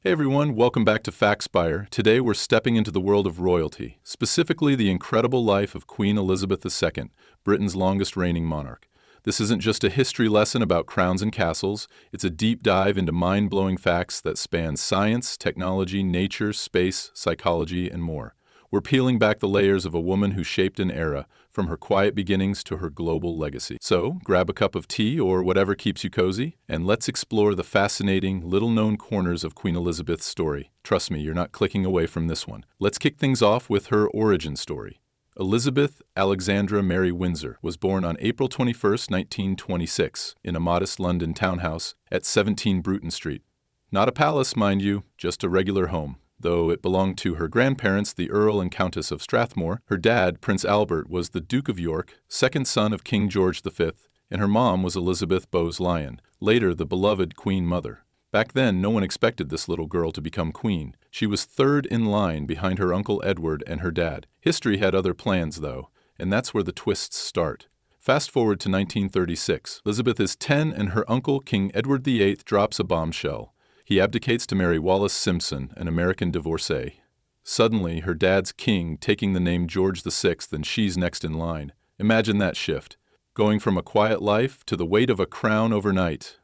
Hey everyone, welcome back to FactSpire. Today we're stepping into the world of royalty, specifically the incredible life of Queen Elizabeth II, Britain's longest reigning monarch. This isn't just a history lesson about crowns and castles, it's a deep dive into mind-blowing facts that span science, technology, nature, space, psychology, and more. We're peeling back the layers of a woman who shaped an era, from her quiet beginnings to her global legacy. So, grab a cup of tea or whatever keeps you cozy, and let's explore the fascinating, little-known corners of Queen Elizabeth's story. Trust me, you're not clicking away from this one. Let's kick things off with her origin story. Elizabeth Alexandra Mary Windsor was born on April 21, 1926, in a modest London townhouse at 17 Bruton Street. Not a palace, mind you, just a regular home. Though it belonged to her grandparents, the Earl and Countess of Strathmore, her dad, Prince Albert, was the Duke of York, second son of King George V, and her mom was Elizabeth Bowes-Lyon, later the beloved Queen Mother. Back then, no one expected this little girl to become queen. She was third in line behind her Uncle Edward and her dad. History had other plans, though, and that's where the twists start. Fast forward to 1936. Elizabeth is 10 and her uncle, King Edward VIII, drops a bombshell. He abdicates to marry Wallis Simpson, an American divorcee. Suddenly, her dad's king taking the name George VI, and she's next in line. Imagine that shift. Going from a quiet life to the weight of a crown overnight.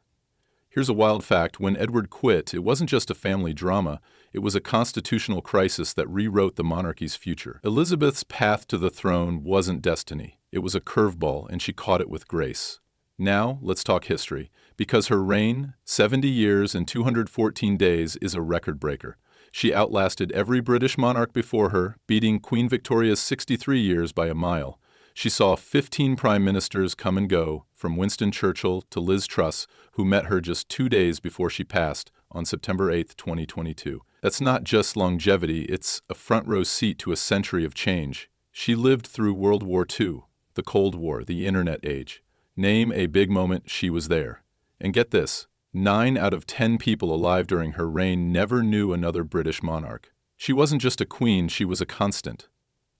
Here's a wild fact. When Edward quit, it wasn't just a family drama. It was a constitutional crisis that rewrote the monarchy's future. Elizabeth's path to the throne wasn't destiny. It was a curveball, and she caught it with grace. Now, let's talk history, because her reign, 70 years and 214 days, is a record breaker. She outlasted every British monarch before her, beating Queen Victoria's 63 years by a mile. She saw 15 prime ministers come and go, from Winston Churchill to Liz Truss, who met her just 2 days before she passed on September 8, 2022. That's not just longevity, it's a front-row seat to a century of change. She lived through World War II, the Cold War, the Internet age. Name a big moment, she was there. And get this, 9 out of 10 people alive during her reign never knew another British monarch. She wasn't just a queen, she was a constant.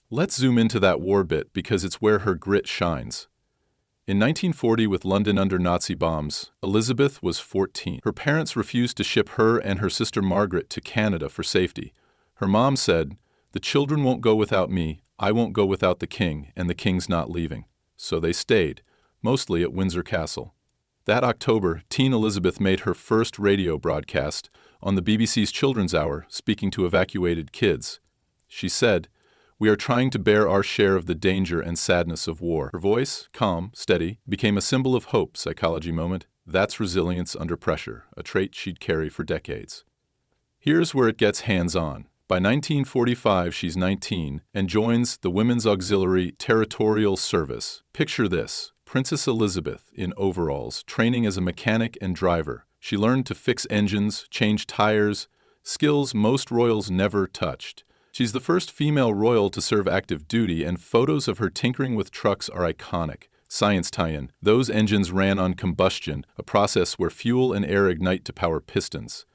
Let's zoom into that war bit because it's where her grit shines. In 1940, with London under Nazi bombs, Elizabeth was 14. Her parents refused to ship her and her sister Margaret to Canada for safety. Her mom said, "The children won't go without me, I won't go without the king, and the king's not leaving." So they stayed, mostly at Windsor Castle. That October, teen Elizabeth made her first radio broadcast on the BBC's Children's Hour, speaking to evacuated kids. She said, "We are trying to bear our share of the danger and sadness of war." Her voice, calm, steady, became a symbol of hope. Psychology moment. That's resilience under pressure, a trait she'd carry for decades. Here's where it gets hands-on. By 1945, she's 19 and joins the Women's Auxiliary Territorial Service. Picture this. Princess Elizabeth, in overalls, training as a mechanic and driver. She learned to fix engines, change tires, skills most royals never touched. She's the first female royal to serve active duty, and photos of her tinkering with trucks are iconic. Science tie-in. Those engines ran on combustion, a process where fuel and air ignite to power pistons.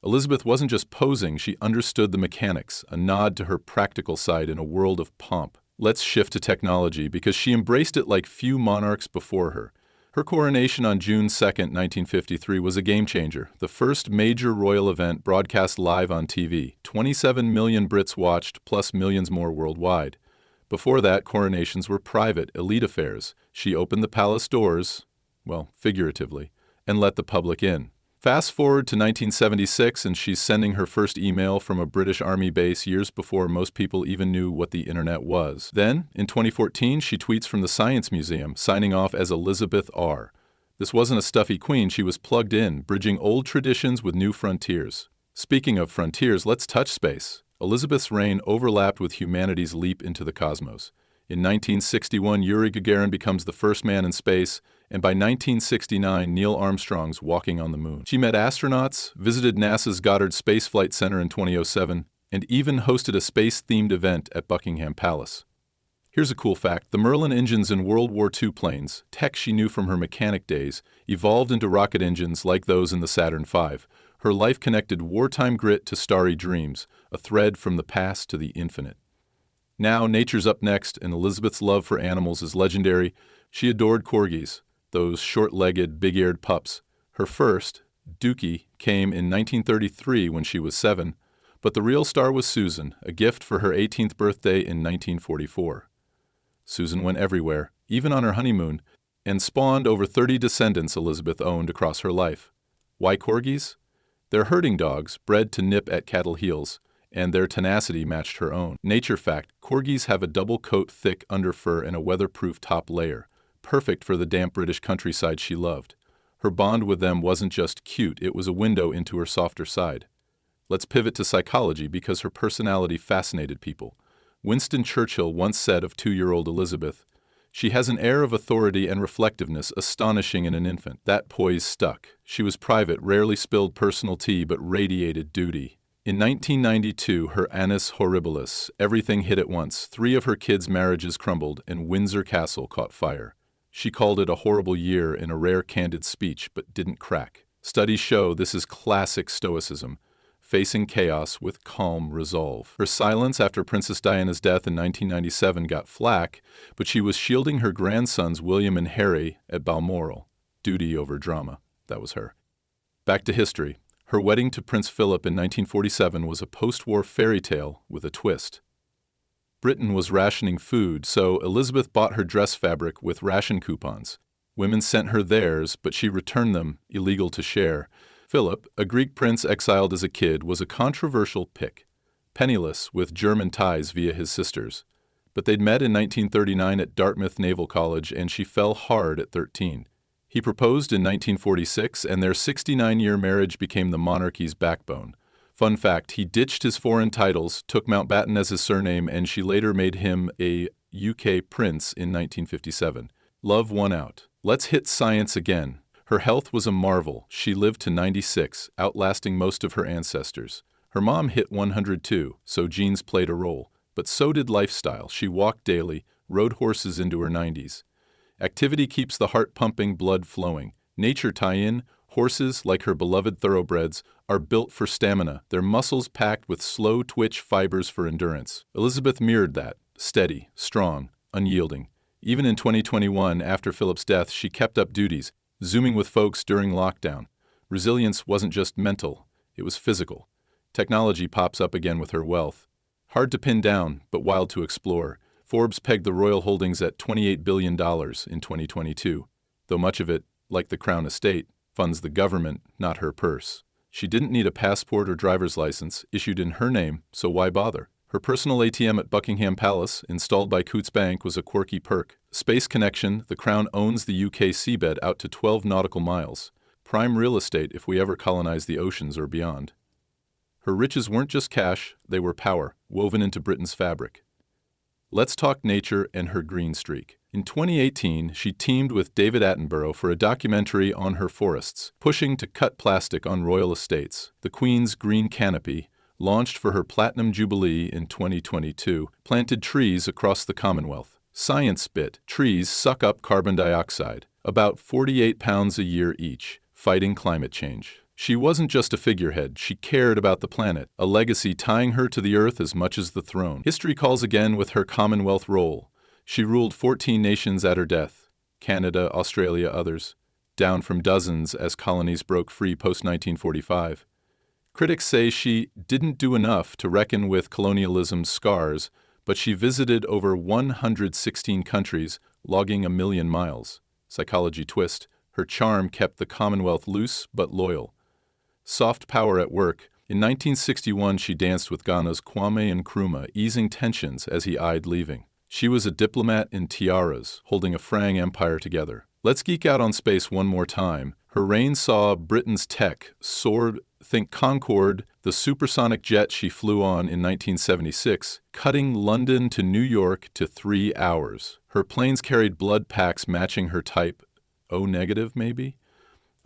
Elizabeth wasn't just posing, she understood the mechanics, a nod to her practical side in a world of pomp. Let's shift to technology, because she embraced it like few monarchs before her. Her coronation on June 2, 1953 was a game-changer, the first major royal event broadcast live on TV. 27 million Brits watched, plus millions more worldwide. Before that, coronations were private, elite affairs. She opened the palace doors, well, figuratively, and let the public in. Fast forward to 1976, and she's sending her first email from a British Army base years before most people even knew what the internet was. Then, in 2014, she tweets from the Science Museum, signing off as Elizabeth R. This wasn't a stuffy queen, she was plugged in, bridging old traditions with new frontiers. Speaking of frontiers, let's touch space. Elizabeth's reign overlapped with humanity's leap into the cosmos. In 1961, Yuri Gagarin becomes the first man in space, and by 1969, Neil Armstrong's walking on the moon. She met astronauts, visited NASA's Goddard Space Flight Center in 2007, and even hosted a space-themed event at Buckingham Palace. Here's a cool fact. The Merlin engines in World War II planes, tech she knew from her mechanic days, evolved into rocket engines like those in the Saturn V. Her life connected wartime grit to starry dreams, a thread from the past to the infinite. Now, nature's up next, and Elizabeth's love for animals is legendary. She adored corgis, those short-legged, big-eared pups. Her first, Dookie, came in 1933 when she was 7, but the real star was Susan, a gift for her 18th birthday in 1944. Susan went everywhere, even on her honeymoon, and spawned over 30 descendants Elizabeth owned across her life. Why corgis? They're herding dogs, bred to nip at cattle heels, and their tenacity matched her own. Nature fact, corgis have a double coat thick underfur and a weatherproof top layer, perfect for the damp British countryside she loved. Her bond with them wasn't just cute, it was a window into her softer side. Let's pivot to psychology because her personality fascinated people. Winston Churchill once said of 2-year-old Elizabeth, "She has an air of authority and reflectiveness astonishing in an infant." That poise stuck. She was private, rarely spilled personal tea, but radiated duty. In 1992, her annus horribilis, everything hit at once. 3 of her kids' marriages crumbled, and Windsor Castle caught fire. She called it a horrible year in a rare candid speech, but didn't crack. Studies show this is classic stoicism, facing chaos with calm resolve. Her silence after Princess Diana's death in 1997 got flack, but she was shielding her grandsons William and Harry at Balmoral. Duty over drama. That was her. Back to history. Her wedding to Prince Philip in 1947 was a post-war fairy tale with a twist. Britain was rationing food, so Elizabeth bought her dress fabric with ration coupons. Women sent her theirs, but she returned them, illegal to share. Philip, a Greek prince exiled as a kid, was a controversial pick. Penniless, with German ties via his sisters. But they'd met in 1939 at Dartmouth Naval College, and she fell hard at 13. He proposed in 1946, and their 69-year marriage became the monarchy's backbone. Fun fact, he ditched his foreign titles, took Mountbatten as his surname, and she later made him a UK prince in 1957. Love won out. Let's hit science again. Her health was a marvel. She lived to 96, outlasting most of her ancestors. Her mom hit 102, so genes played a role. But so did lifestyle. She walked daily, rode horses into her 90s. Activity keeps the heart pumping, blood flowing. Nature tie-in, horses, like her beloved thoroughbreds, are built for stamina, their muscles packed with slow-twitch fibers for endurance. Elizabeth mirrored that, steady, strong, unyielding. Even in 2021, after Philip's death, she kept up duties, Zooming with folks during lockdown. Resilience wasn't just mental, it was physical. Technology pops up again with her wealth. Hard to pin down, but wild to explore. Forbes pegged the royal holdings at $28 billion in 2022, though much of it, like the Crown Estate, funds the government, not her purse. She didn't need a passport or driver's license issued in her name, so why bother? Her personal ATM at Buckingham Palace, installed by Coutts Bank, was a quirky perk. Space connection, the Crown owns the UK seabed out to 12 nautical miles. Prime real estate if we ever colonize the oceans or beyond. Her riches weren't just cash, they were power, woven into Britain's fabric. Let's talk nature and her green streak. In 2018, she teamed with David Attenborough for a documentary on her forests, pushing to cut plastic on royal estates. The Queen's Green Canopy, launched for her Platinum Jubilee in 2022, planted trees across the Commonwealth. Science bit: trees suck up carbon dioxide, about 48 pounds a year each, fighting climate change. She wasn't just a figurehead, she cared about the planet, a legacy tying her to the earth as much as the throne. History calls again with her Commonwealth role. She ruled 14 nations at her death, Canada, Australia, others, down from dozens as colonies broke free post-1945. Critics say she didn't do enough to reckon with colonialism's scars, but she visited over 116 countries, logging 1 million miles. Psychology twist: her charm kept the Commonwealth loose but loyal. Soft power at work. In 1961, she danced with Ghana's Kwame Nkrumah, easing tensions as he eyed leaving. She was a diplomat in tiaras, holding a fraying empire together. Let's geek out on space one more time. Her reign saw Britain's tech soar. Think Concorde, the supersonic jet she flew on in 1976, cutting London to New York to 3 hours. Her planes carried blood packs matching her type. O negative, maybe?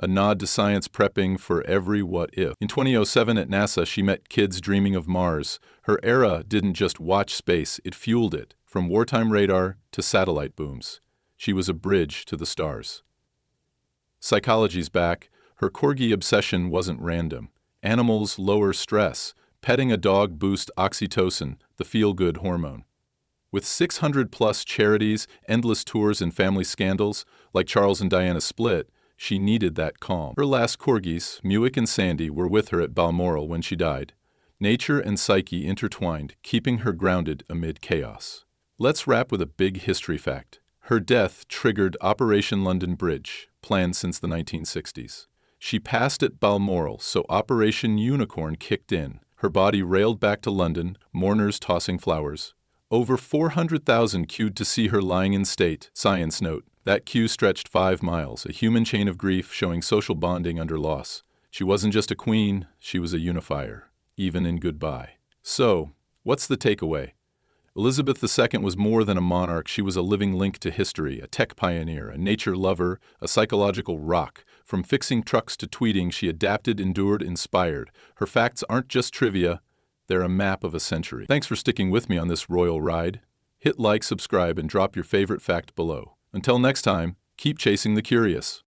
A nod to science prepping for every what-if. In 2007 at NASA, she met kids dreaming of Mars. Her era didn't just watch space, it fueled it, from wartime radar to satellite booms. She was a bridge to the stars. Psychology's back. Her corgi obsession wasn't random. Animals lower stress. Petting a dog boosts oxytocin, the feel-good hormone. With 600-plus charities, endless tours, and family scandals, like Charles and Diana's split, She needed that calm. Her last corgis, Muick and Sandy, were with her at Balmoral when she died. Nature and psyche intertwined, keeping her grounded amid chaos. Let's wrap with a big history fact. Her death triggered Operation London Bridge, planned since the 1960s. She passed at Balmoral, so Operation Unicorn kicked in. Her body railed back to London, mourners tossing flowers. Over 400,000 queued to see her lying in state. Science note: that queue stretched 5 miles, a human chain of grief showing social bonding under loss. She wasn't just a queen, she was a unifier, even in goodbye. So, what's the takeaway? Elizabeth II was more than a monarch. She was a living link to history, a tech pioneer, a nature lover, a psychological rock. From fixing trucks to tweeting, she adapted, endured, inspired. Her facts aren't just trivia, they're a map of a century. Thanks for sticking with me on this royal ride. Hit like, subscribe, and drop your favorite fact below. Until next time, keep chasing the curious.